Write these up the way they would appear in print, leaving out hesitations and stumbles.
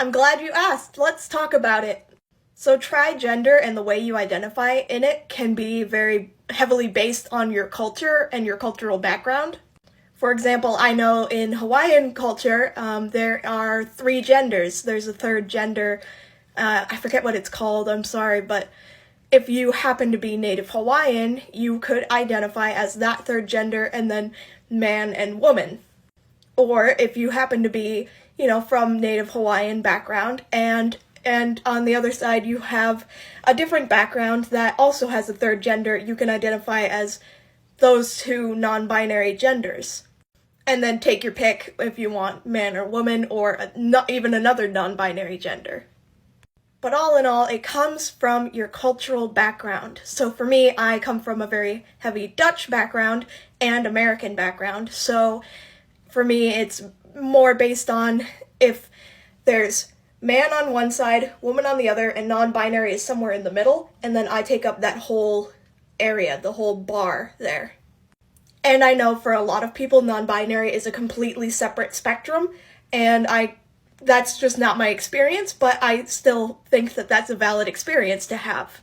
I'm glad you asked. Let's talk about it. So trigender and the way you identify in it can be very heavily based on your culture and your cultural background. For example, I know in Hawaiian culture, there are 3 genders. There's a third gender. I forget what it's called, I'm sorry, but if you happen to be Native Hawaiian, you could identify as that third gender and then man and woman. Or if you happen to be, from Native Hawaiian background and on the other side you have a different background that also has a third gender, you can identify as those 2 non-binary genders. And then take your pick if you want man or woman or not even another non-binary gender. But all in all, it comes from your cultural background. So for me, I come from a very heavy Dutch background and American background. So for me, it's more based on if there's man on one side, woman on the other, and non-binary is somewhere in the middle, and then I take up that whole area, the whole bar there. And I know for a lot of people, non-binary is a completely separate spectrum, and that's just not my experience, but I still think that that's a valid experience to have.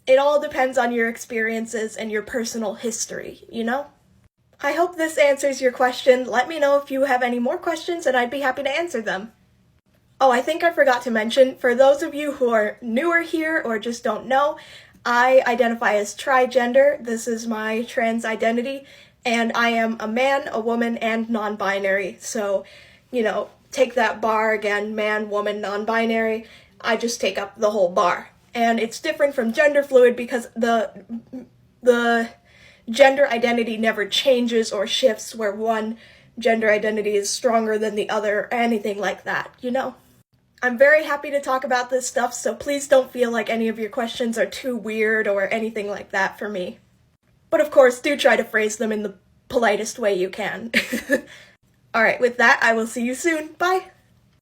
It all depends on your experiences and your personal history, I hope this answers your question. Let me know if you have any more questions and I'd be happy to answer them. Oh, I think I forgot to mention, for those of you who are newer here or just don't know, I identify as trigender. This is my trans identity, and I am a man, a woman, and non-binary. So, take that bar again, man, woman, non-binary. I just take up the whole bar. And it's different from gender fluid because the gender identity never changes or shifts where one gender identity is stronger than the other or anything like that, I'm very happy to talk about this stuff, so please don't feel like any of your questions are too weird or anything like that for me. But of course, do try to phrase them in the politest way you can. Alright, with that, I will see you soon. Bye!